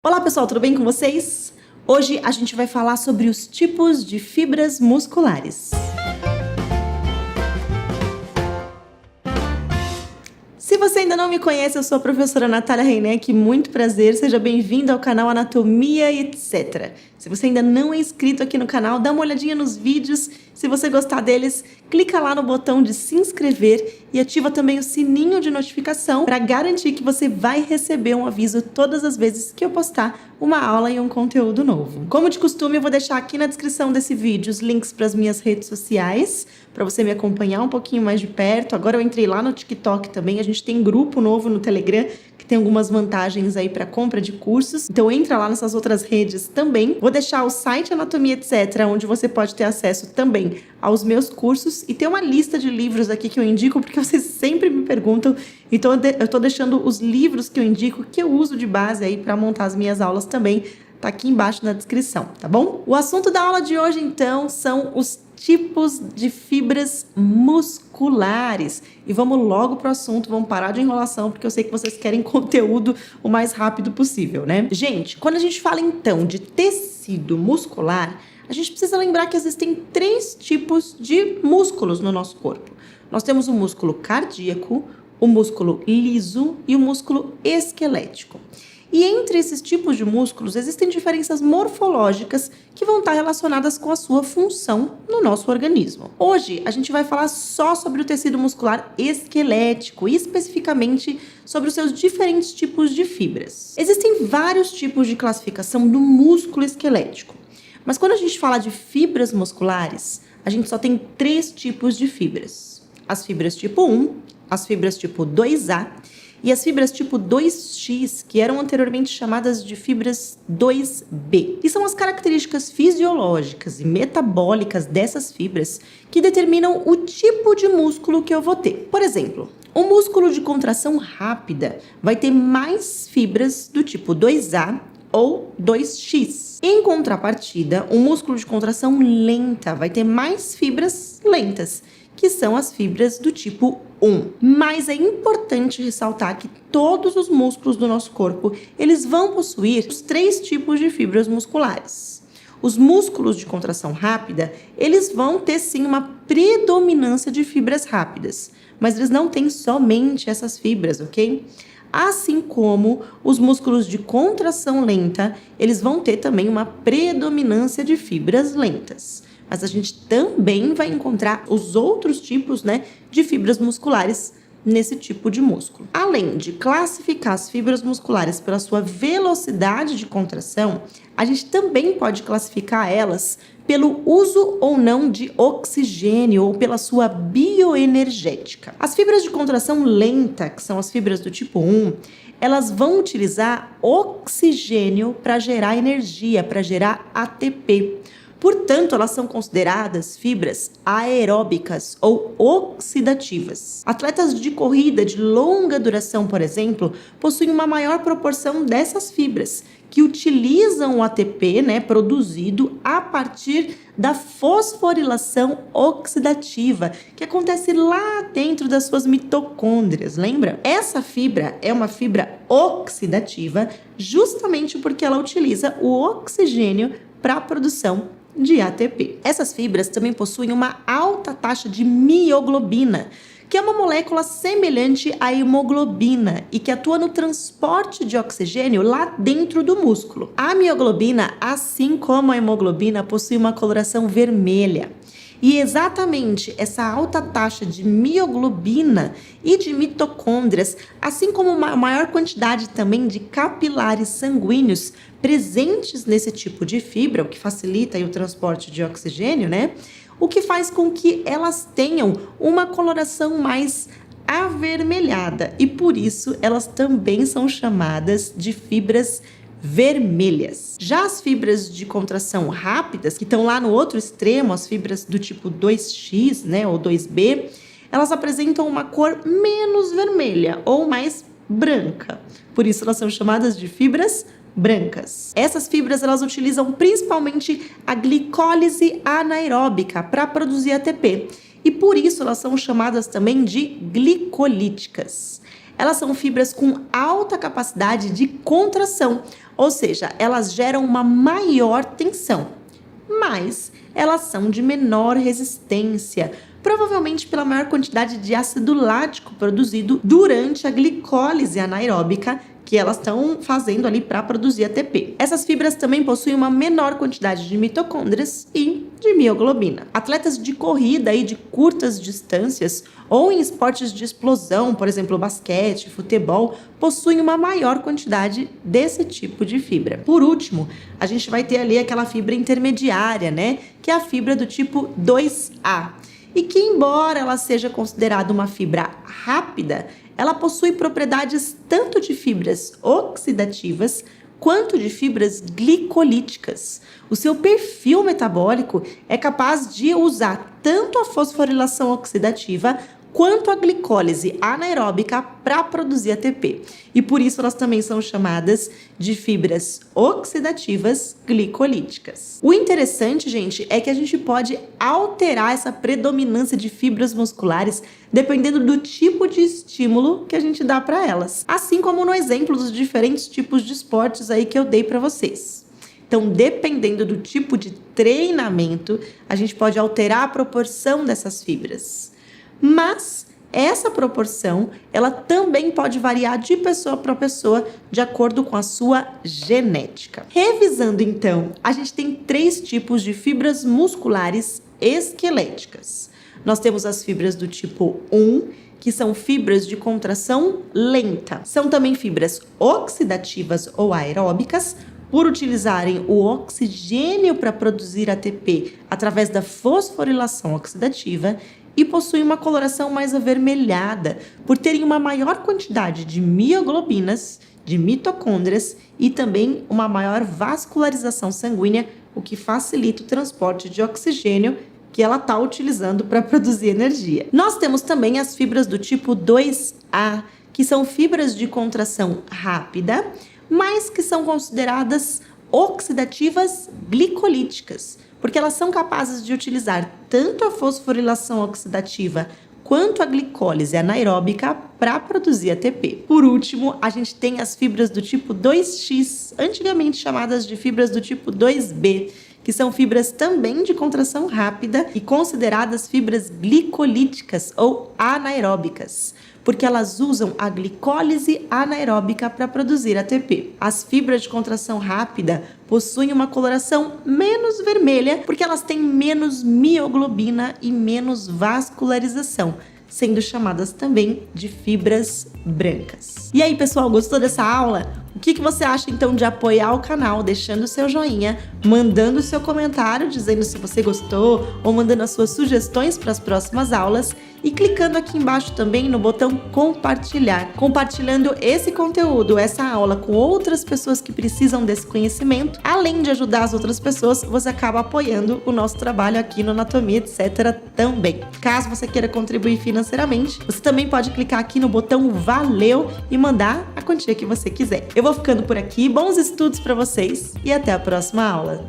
Olá pessoal, tudo bem com vocês? Hoje a gente vai falar sobre os tipos de fibras musculares. Se você ainda não me conhece, eu sou a professora Natália Reineck, muito prazer, seja bem-vindo ao canal Anatomia etc. Se você ainda não é inscrito aqui no canal, dá uma olhadinha nos vídeos, se você gostar deles, clica lá no botão de se inscrever e ativa também o sininho de notificação para garantir que você vai receber um aviso todas as vezes que eu postar uma aula e um conteúdo novo. Como de costume, eu vou deixar aqui na descrição desse vídeo os links para as minhas redes sociais, para você me acompanhar um pouquinho mais de perto. Agora eu entrei lá no TikTok também, a gente tem grupo novo no Telegram, que tem algumas vantagens aí para compra de cursos. Então entra lá nessas outras redes também. Vou deixar o site Anatomia etc, onde você pode ter acesso também aos meus cursos e tem uma lista de livros aqui que eu indico, porque vocês sempre me perguntam. Então eu tô deixando os livros que eu indico, que eu uso de base aí para montar as minhas aulas também. Tá aqui embaixo na descrição, tá bom? O assunto da aula de hoje, então, são os tipos de fibras musculares. E vamos logo pro assunto, vamos parar de enrolação, porque eu sei que vocês querem conteúdo o mais rápido possível, né? Gente, quando a gente fala, então, de tecido muscular, a gente precisa lembrar que existem 3 tipos de músculos no nosso corpo. Nós temos o músculo cardíaco, o músculo liso e o músculo esquelético. E entre esses tipos de músculos existem diferenças morfológicas que vão estar relacionadas com a sua função no nosso organismo. Hoje a gente vai falar só sobre o tecido muscular esquelético e especificamente sobre os seus diferentes tipos de fibras. Existem vários tipos de classificação do músculo esquelético, mas quando a gente fala de fibras musculares, a gente só tem 3 tipos de fibras: as fibras tipo 1, as fibras tipo 2A e as fibras tipo 2X, que eram anteriormente chamadas de fibras 2B. E são as características fisiológicas e metabólicas dessas fibras que determinam o tipo de músculo que eu vou ter. Por exemplo, o músculo de contração rápida vai ter mais fibras do tipo 2A ou 2X. Em contrapartida, o músculo de contração lenta vai ter mais fibras lentas, que são as fibras do tipo 1. Mas é importante ressaltar que todos os músculos do nosso corpo, eles vão possuir os 3 tipos de fibras musculares. Os músculos de contração rápida, eles vão ter sim uma predominância de fibras rápidas, mas eles não têm somente essas fibras, ok? Assim como os músculos de contração lenta, eles vão ter também uma predominância de fibras lentas. Mas a gente também vai encontrar os outros tipos, de fibras musculares nesse tipo de músculo. Além de classificar as fibras musculares pela sua velocidade de contração, a gente também pode classificar elas pelo uso ou não de oxigênio ou pela sua bioenergética. As fibras de contração lenta, que são as fibras do tipo 1, elas vão utilizar oxigênio para gerar energia, para gerar ATP. Portanto, elas são consideradas fibras aeróbicas ou oxidativas. Atletas de corrida de longa duração, por exemplo, possuem uma maior proporção dessas fibras, que utilizam o ATP, produzido a partir da fosforilação oxidativa, que acontece lá dentro das suas mitocôndrias, lembra? Essa fibra é uma fibra oxidativa justamente porque ela utiliza o oxigênio para a produção de ATP. Essas fibras também possuem uma alta taxa de mioglobina, que é uma molécula semelhante à hemoglobina e que atua no transporte de oxigênio lá dentro do músculo. A mioglobina, assim como a hemoglobina, possui uma coloração vermelha. E exatamente essa alta taxa de mioglobina e de mitocôndrias, assim como uma maior quantidade também de capilares sanguíneos presentes nesse tipo de fibra, o que facilita aí o transporte de oxigênio, o que faz com que elas tenham uma coloração mais avermelhada e por isso elas também são chamadas de fibras vermelhas. Já as fibras de contração rápidas, que estão lá no outro extremo, as fibras do tipo 2X, ou 2B, elas apresentam uma cor menos vermelha ou mais branca. Por isso elas são chamadas de fibras brancas. Essas fibras elas utilizam principalmente a glicólise anaeróbica para produzir ATP e por isso elas são chamadas também de glicolíticas. Elas são fibras com alta capacidade de contração, ou seja, elas geram uma maior tensão, mas elas são de menor resistência, provavelmente pela maior quantidade de ácido lático produzido durante a glicólise anaeróbica que elas estão fazendo ali para produzir ATP. Essas fibras também possuem uma menor quantidade de mitocôndrias e de mioglobina. Atletas de corrida e de curtas distâncias ou em esportes de explosão, por exemplo, basquete, futebol, possuem uma maior quantidade desse tipo de fibra. Por último, a gente vai ter ali aquela fibra intermediária, né? Que é a fibra do tipo 2A. E que, embora ela seja considerada uma fibra rápida, ela possui propriedades tanto de fibras oxidativas quanto de fibras glicolíticas. O seu perfil metabólico é capaz de usar tanto a fosforilação oxidativa quanto a glicólise anaeróbica para produzir ATP. E por isso elas também são chamadas de fibras oxidativas glicolíticas. O interessante, gente, é que a gente pode alterar essa predominância de fibras musculares dependendo do tipo de estímulo que a gente dá para elas. Assim como no exemplo dos diferentes tipos de esportes aí que eu dei para vocês. Então, dependendo do tipo de treinamento, a gente pode alterar a proporção dessas fibras. Mas essa proporção, ela também pode variar de pessoa para pessoa, de acordo com a sua genética. Revisando então, a gente tem 3 tipos de fibras musculares esqueléticas. Nós temos as fibras do tipo 1, que são fibras de contração lenta. São também fibras oxidativas ou aeróbicas, por utilizarem o oxigênio para produzir ATP através da fosforilação oxidativa, e possuem uma coloração mais avermelhada, por terem uma maior quantidade de mioglobinas, de mitocôndrias e também uma maior vascularização sanguínea, o que facilita o transporte de oxigênio que ela está utilizando para produzir energia. Nós temos também as fibras do tipo 2A, que são fibras de contração rápida, mas que são consideradas oxidativas glicolíticas, porque elas são capazes de utilizar tanto a fosforilação oxidativa quanto a glicólise anaeróbica para produzir ATP. Por último, a gente tem as fibras do tipo 2X, antigamente chamadas de fibras do tipo 2B, que são fibras também de contração rápida e consideradas fibras glicolíticas ou anaeróbicas, porque elas usam a glicólise anaeróbica para produzir ATP. As fibras de contração rápida possuem uma coloração menos vermelha, porque elas têm menos mioglobina e menos vascularização, sendo chamadas também de fibras brancas. E aí, pessoal, gostou dessa aula? O que você acha, então, de apoiar o canal, deixando o seu joinha, mandando o seu comentário, dizendo se você gostou, ou mandando as suas sugestões para as próximas aulas, e clicando aqui embaixo também no botão compartilhar. Compartilhando esse conteúdo, essa aula com outras pessoas que precisam desse conhecimento, além de ajudar as outras pessoas, você acaba apoiando o nosso trabalho aqui no Anatomia Etc. também. Caso você queira contribuir financeiramente, você também pode clicar aqui no botão Valeu e mandar a quantia que você quiser. Eu vou ficando por aqui, bons estudos para vocês e até a próxima aula!